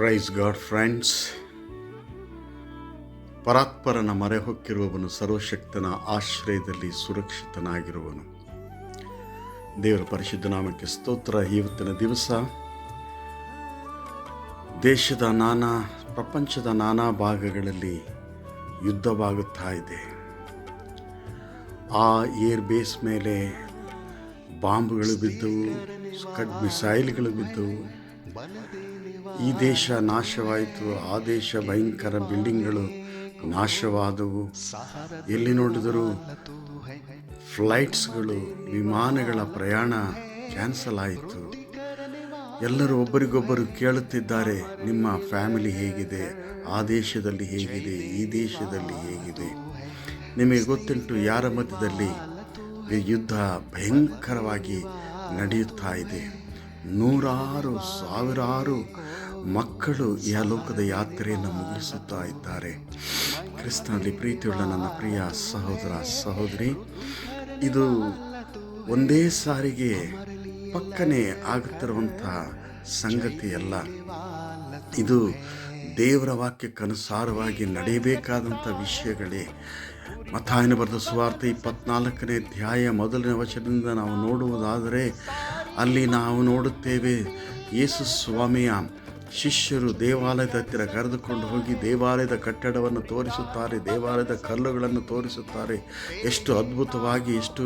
Praise God friends. ಪರಾತ್ಪರನ ಮೊರೆ ಹೊಕ್ಕಿರುವವನು ಸರ್ವಶಕ್ತನ ಆಶ್ರಯದಲ್ಲಿ ಸುರಕ್ಷಿತನಾಗಿರುವನು. ದೇವರ ಪರಿಶುದ್ಧ ನಾಮಕ್ಕೆ ಸ್ತೋತ್ರ. ಇವತ್ತಿನ ದಿವಸ ಪ್ರಪಂಚದ ನಾನಾ ಭಾಗಗಳಲ್ಲಿ ಯುದ್ಧವಾಗುತ್ತಾ ಇದೆ. ಆ ಏರ್ ಬೇಸ್ ಮೇಲೆ ಬಾಂಬ್ಗಳು ಬಿದ್ದವು, ಸ್ಕಡ್ ಮಿಸೈಲ್ಗಳು ಬಿದ್ದವು. ಈ ದೇಶ ನಾಶವಾಯಿತು, ಆ ದೇಶ ಭಯಂಕರ ಬಿಲ್ಡಿಂಗ್ಗಳು ನಾಶವಾದವು. ಎಲ್ಲಿ ನೋಡಿದರೂ ಫ್ಲೈಟ್ಸ್ಗಳು, ವಿಮಾನಗಳ ಪ್ರಯಾಣ ಕ್ಯಾನ್ಸಲ್ ಆಯಿತು. ಎಲ್ಲರೂ ಒಬ್ಬರಿಗೊಬ್ಬರು ಕೇಳುತ್ತಿದ್ದಾರೆ, ನಿಮ್ಮ ಫ್ಯಾಮಿಲಿ ಹೇಗಿದೆ, ಆ ದೇಶದಲ್ಲಿ ಹೇಗಿದೆ, ಈ ದೇಶದಲ್ಲಿ ಹೇಗಿದೆ. ನಿಮಗೆ ಗೊತ್ತುಂಟು, ಯಾರ ಮಧ್ಯದಲ್ಲಿ ಯುದ್ಧ ಭಯಂಕರವಾಗಿ ನಡೆಯುತ್ತಾ ಇದೆ. ನೂರಾರು ಸಾವಿರಾರು ಮಕ್ಕಳು ಈ ಲೋಕದ ಯಾತ್ರೆಯನ್ನು ಮುಗಿಸುತ್ತಾ ಇದ್ದಾರೆ. ಕ್ರಿಸ್ತನಲ್ಲಿ ಪ್ರೀತಿಯುಳ್ಳ ನನ್ನ ಪ್ರಿಯ ಸಹೋದರ ಸಹೋದರಿ, ಇದು ಒಂದೇ ಸಾರಿಗೆ ಪಕ್ಕನೆ ಆಗುತ್ತಿರುವಂಥ ಸಂಗತಿಯಲ್ಲ. ಇದು ದೇವರ ವಾಕ್ಯಕ್ಕನುಸಾರವಾಗಿ ನಡೆಯಬೇಕಾದಂಥ ವಿಷಯಗಳೇ. ಮತ್ತಾಯನ ಬರೆದ ಸುವಾರ್ತೆ 24ನೇ ಅಧ್ಯಾಯ 1ನೇ ವಚನದಿಂದ ನಾವು ನೋಡುವುದಾದರೆ, ಅಲ್ಲಿ ನಾವು ನೋಡುತ್ತೇವೆ, ಯೇಸು ಸ್ವಾಮಿಯ ಶಿಷ್ಯರು ದೇವಾಲಯದ ಹತ್ತಿರ ಕರೆದುಕೊಂಡು ಹೋಗಿ ದೇವಾಲಯದ ಕಟ್ಟಡವನ್ನು ತೋರಿಸುತ್ತಾರೆ, ದೇವಾಲಯದ ಕಲ್ಲುಗಳನ್ನು ತೋರಿಸುತ್ತಾರೆ. ಎಷ್ಟು ಅದ್ಭುತವಾಗಿ, ಎಷ್ಟು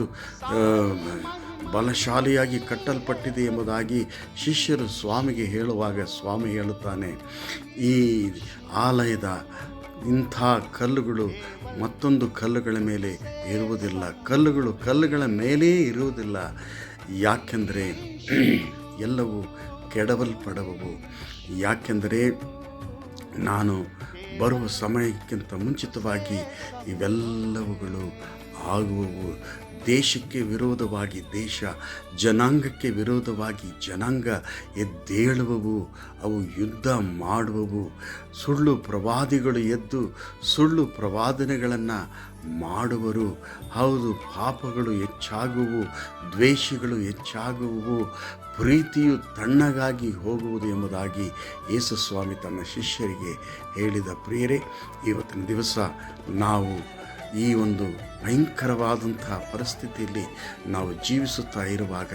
ಬಲಶಾಲಿಯಾಗಿ ಕಟ್ಟಲ್ಪಟ್ಟಿದೆ ಎಂಬುದಾಗಿ ಶಿಷ್ಯರು ಸ್ವಾಮಿಗೆ ಹೇಳುವಾಗ ಸ್ವಾಮಿ ಹೇಳುತ್ತಾನೆ, ಈ ಆಲಯದ ಇಂಥ ಕಲ್ಲುಗಳು ಮತ್ತೊಂದು ಕಲ್ಲುಗಳ ಮೇಲೆ ಇರುವುದಿಲ್ಲ, ಕಲ್ಲುಗಳು ಕಲ್ಲುಗಳ ಮೇಲೇ ಇರುವುದಿಲ್ಲ. ಯಾಕೆಂದರೆ ಎಲ್ಲವೂ ಕೆಡವಲ್ಪಡುವವು. ಯಾಕೆಂದರೆ ನಾನು ಬರುವ ಸಮಯಕ್ಕಿಂತ ಮುಂಚಿತವಾಗಿ ಇವೆಲ್ಲವುಗಳು ಆಗುವವು. ದೇಶಕ್ಕೆ ವಿರೋಧವಾಗಿ ದೇಶ, ಜನಾಂಗಕ್ಕೆ ವಿರೋಧವಾಗಿ ಜನಾಂಗ ಎದ್ದೇಳುವವು, ಅವು ಯುದ್ಧ ಮಾಡುವವು. ಸುಳ್ಳು ಪ್ರವಾದಿಗಳು ಎದ್ದು ಸುಳ್ಳು ಪ್ರವಾದನೆಗಳನ್ನು ಮಾಡುವರು. ಹೌದು, ಪಾಪಗಳು ಹೆಚ್ಚಾಗುವು, ದ್ವೇಷಗಳು ಹೆಚ್ಚಾಗುವು, ಪ್ರೀತಿಯು ತಣ್ಣಗಾಗಿ ಹೋಗುವುದು ಎಂಬುದಾಗಿ ಯೇಸು ಸ್ವಾಮಿ ತನ್ನ ಶಿಷ್ಯರಿಗೆ ಹೇಳಿದ. ಪ್ರಿಯರೇ, ಇವತ್ತಿನ ದಿವಸ ನಾವು ಈ ಒಂದು ಭಯಂಕರವಾದಂಥ ಪರಿಸ್ಥಿತಿಯಲ್ಲಿ ನಾವು ಜೀವಿಸುತ್ತಾ ಇರುವಾಗ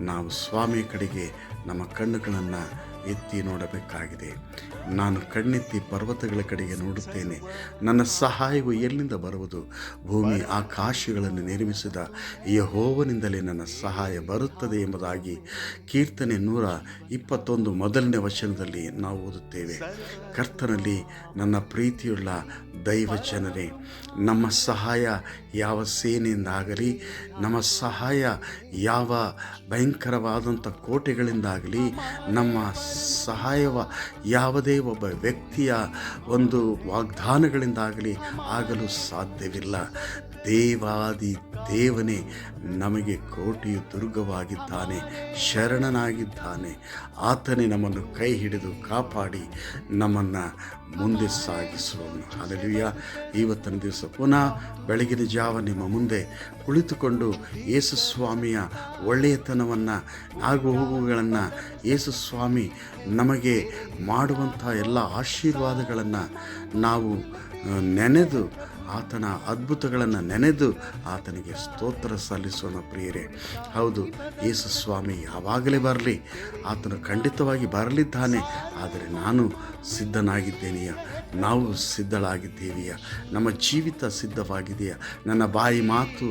ನಾವು ಸ್ವಾಮಿಯ ಕಡೆಗೆ ನಮ್ಮ ಕಣ್ಣುಗಳನ್ನು ಎತ್ತಿ ನೋಡಬೇಕಾಗಿದೆ. ನಾನು ಕಣ್ಣೆತ್ತಿ ಪರ್ವತಗಳ ಕಡೆಗೆ ನೋಡುತ್ತೇನೆ, ನನ್ನ ಸಹಾಯವು ಎಲ್ಲಿಂದ ಬರುವುದು? ಭೂಮಿ ಆಕಾಶಗಳನ್ನು ನಿರ್ಮಿಸಿದ ಯೆಹೋವನಿಂದಲೇ ನನ್ನ ಸಹಾಯ ಬರುತ್ತದೆ ಎಂಬುದಾಗಿ ಕೀರ್ತನೆ 121 1ನೇ ವಚನದಲ್ಲಿ ನಾವು ಓದುತ್ತೇವೆ. ಕರ್ತನಲ್ಲಿ ನನ್ನ ಪ್ರೀತಿಯುಳ್ಳ ದೈವ ಜನರೇ, ನಮ್ಮ ಸಹಾಯ ಯಾವ ಸೇನೆಯಿಂದಾಗಲಿ, ನಮ್ಮ ಸಹಾಯ ಯಾವ ಭಯಂಕರವಾದಂಥ ಕೋಟೆಗಳಿಂದಾಗಲಿ, ನಮ್ಮ ಸಹಾಯವ ಯಾವುದೇ ಒಬ್ಬ ವ್ಯಕ್ತಿಯ ಒಂದು ವಾಗ್ದಾನಗಳಿಂದಾಗಲಿ ಆಗಲು ಸಾಧ್ಯವಿಲ್ಲ. ದೇವಾದಿ ದೇವನೇ ನಮಗೆ ಕೋಟೆಯು ದುರ್ಗವಾಗಿದ್ದಾನೆ, ಶರಣನಾಗಿದ್ದಾನೆ. ಆತನೇ ನಮ್ಮನ್ನು ಕೈ ಹಿಡಿದು ಕಾಪಾಡಿ ನಮ್ಮನ್ನು ಮುಂದೆ ಸಾಗಿಸುವವನು. ಹಲ್ಲೆಲೂಯಾ. ಇವತ್ತಿನ ದಿವಸ ಪುನಃ ಬೆಳಗಿನ ಜಾವ ನಿಮ್ಮ ಮುಂದೆ ಕುಳಿತುಕೊಂಡು ಯೇಸು ಸ್ವಾಮಿಯ ಒಳ್ಳೆಯತನವನ್ನು, ಆಗು ಹೋಗುಗಳನ್ನು, ಯೇಸು ಸ್ವಾಮಿ ನಮಗೆ ಮಾಡುವಂಥ ಎಲ್ಲ ಆಶೀರ್ವಾದಗಳನ್ನು ನಾವು ನೆನೆದು, ಆತನ ಅದ್ಭುತಗಳನ್ನು ನೆನೆದು ಆತನಿಗೆ ಸ್ತೋತ್ರ ಸಲ್ಲಿಸೋಣ. ಪ್ರಿಯರೇ, ಹೌದು, ಯೇಸು ಸ್ವಾಮಿ ಯಾವಾಗಲೇ ಬರಲಿ, ಆತನು ಖಂಡಿತವಾಗಿ ಬರಲಿದ್ದಾನೆ. ಆದರೆ ನಾನು ಸಿದ್ಧನಾಗಿದ್ದೇನೆಯಾ? ನಾವು ಸಿದ್ಧಳಾಗಿದ್ದೇವೆಯಾ? ನಮ್ಮ ಜೀವಿತ ಸಿದ್ಧವಾಗಿದೆಯಾ? ನನ್ನ ಬಾಯಿ ಮಾತು,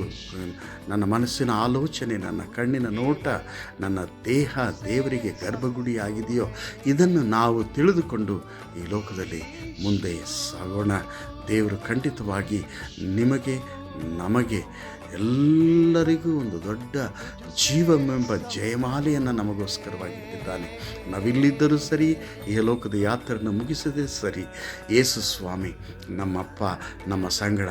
ನನ್ನ ಮನಸ್ಸಿನ ಆಲೋಚನೆ, ನನ್ನ ಕಣ್ಣಿನ ನೋಟ, ನನ್ನ ದೇಹ ದೇವರಿಗೆ ಗರ್ಭಗುಡಿಯಾಗಿದೆಯೋ? ಇದನ್ನು ನಾವು ತಿಳಿದುಕೊಂಡು ಈ ಲೋಕದಲ್ಲಿ ಮುಂದೆ ಸಾಗೋಣ. ದೇವರು ಖಂಡಿತವಾಗಿ ನಿಮಗೆ, ನಮಗೆ, ಎಲ್ಲರಿಗೂ ಒಂದು ದೊಡ್ಡ ಜೀವವೆಂಬ ಜಯಮಾಲೆಯನ್ನು ನಮಗೋಸ್ಕರವಾಗಿ ಇಟ್ಟಿದ್ದಾನೆ. ನಾವಿಲ್ಲಿದ್ದರೂ ಸರಿ, ಈ ಲೋಕದ ಯಾತ್ರೆಯನ್ನು ಮುಗಿಸದೇ ಸರಿ, ಯೇಸು ಸ್ವಾಮಿ ನಮ್ಮಪ್ಪ, ನಮ್ಮ ಸಂಗಡ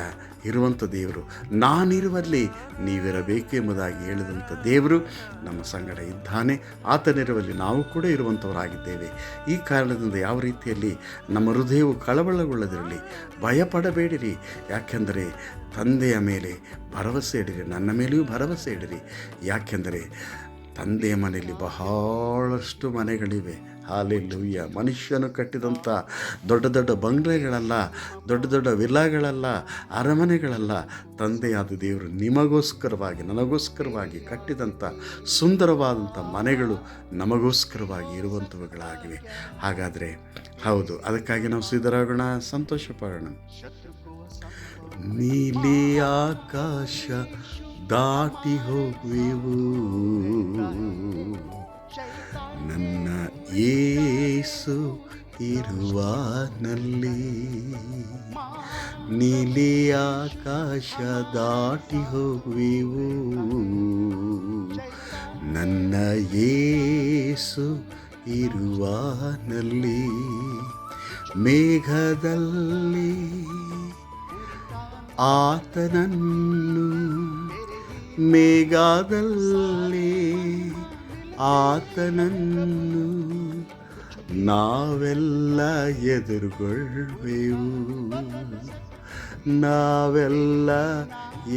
ಇರುವಂಥ ದೇವರು. ನಾನಿರುವಲ್ಲಿ ನೀವಿರಬೇಕು ಎಂಬುದಾಗಿ ಹೇಳಿದಂಥ ದೇವರು ನಮ್ಮ ಸಂಗಡ ಇದ್ದಾನೆ. ಆತನಿರುವಲ್ಲಿ ನಾವು ಕೂಡ ಇರುವಂಥವರಾಗಿದ್ದೇವೆ. ಈ ಕಾರಣದಿಂದ ಯಾವ ರೀತಿಯಲ್ಲಿ ನಮ್ಮ ಹೃದಯವು ಕಳವಳಗೊಳ್ಳದಿರಲಿ, ಭಯಪಡಬೇಡಿರಿ. ಯಾಕೆಂದರೆ ತಂದೆಯ ಮೇಲೆ ಭರವಸೆ ಇಡಿರಿ, ನನ್ನ ಮೇಲೆಯೂ ಭರವಸೆ ಇಡಿರಿ. ಯಾಕೆಂದರೆ ತಂದೆಯ ಮನೆಯಲ್ಲಿ ಬಹಳಷ್ಟು ಮನೆಗಳಿವೆ. ಹಾಲೆಲೂಯ್ಯ. ಮನುಷ್ಯನು ಕಟ್ಟಿದಂಥ ದೊಡ್ಡ ದೊಡ್ಡ ಬಂಗ್ಲೆಗಳಲ್ಲ, ದೊಡ್ಡ ದೊಡ್ಡ ವಿಲಾಗಳಲ್ಲ, ಅರಮನೆಗಳಲ್ಲ. ತಂದೆಯಾದ ದೇವರು ನಿಮಗೋಸ್ಕರವಾಗಿ, ನನಗೋಸ್ಕರವಾಗಿ ಕಟ್ಟಿದಂಥ ಸುಂದರವಾದಂಥ ಮನೆಗಳು ನಮಗೋಸ್ಕರವಾಗಿ ಇರುವಂಥವುಗಳಾಗಿವೆ. ಹಾಗಾದರೆ ಹೌದು, ಅದಕ್ಕಾಗಿ ನಾವು ಸಿದ್ಧರಾಗೋಣ, ಸಂತೋಷ ಪಡೋಣ. ನೀಲಿ ಆಕಾಶ ದಾಟಿ ಹೋಗುವೆವು, ನನ್ನ ಯೇಸು ಇರುವಾನಲ್ಲಿ. ನೀಲಿ ಆಕಾಶ ದಾಟಿ ಹೋಗುವೆವು, ನನ್ನ ಯೇಸು ಇರುವಾನಲ್ಲಿ. ಮೇಘದಲ್ಲಿ ಆತನನ್ನು, ಮೇಘದಲ್ಲಿ ಆತನನ್ನು ನಾವೆಲ್ಲ ಎದುರುಗೊಳ್ಳುವೆವು, ನಾವೆಲ್ಲ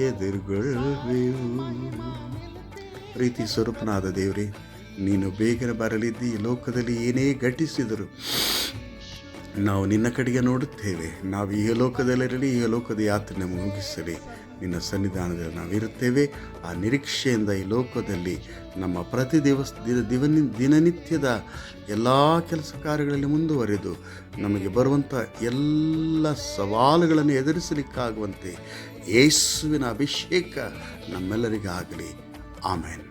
ಎದುರುಗೊಳ್ಳುವೆವು. ಪ್ರೀತಿ ಸ್ವರೂಪನಾದ ದೇವರೇ, ನೀನು ಬೇಗನೆ ಬರಲಿದ್ದಿ. ಈ ಲೋಕದಲ್ಲಿ ಏನೇ ಘಟಿಸಿದರು ನಾವು ನಿನ್ನ ಕಡೆಗೆ ನೋಡುತ್ತೇವೆ. ನಾವು ಈ ಲೋಕದಲ್ಲಿರಲಿ, ಈ ಲೋಕದ ಯಾತ್ರೆ ಮುಗಿಸಲಿ, ನಿನ್ನ ಸನ್ನಿಧಾನದಲ್ಲಿ ನಾವಿರುತ್ತೇವೆ. ಆ ನಿರೀಕ್ಷೆಯಿಂದ ಈ ಲೋಕದಲ್ಲಿ ನಮ್ಮ ಪ್ರತಿ ದಿನನಿತ್ಯದ ಎಲ್ಲ ಕೆಲಸ ಕಾರ್ಯಗಳಲ್ಲಿ ಮುಂದುವರೆದು ನಮಗೆ ಬರುವಂಥ ಎಲ್ಲ ಸವಾಲುಗಳನ್ನು ಎದುರಿಸಲಿಕ್ಕಾಗುವಂತೆ ಯೇಸುವಿನ ಅಭಿಷೇಕ ನಮ್ಮೆಲ್ಲರಿಗಾಗಲಿ. ಆಮೆನ್.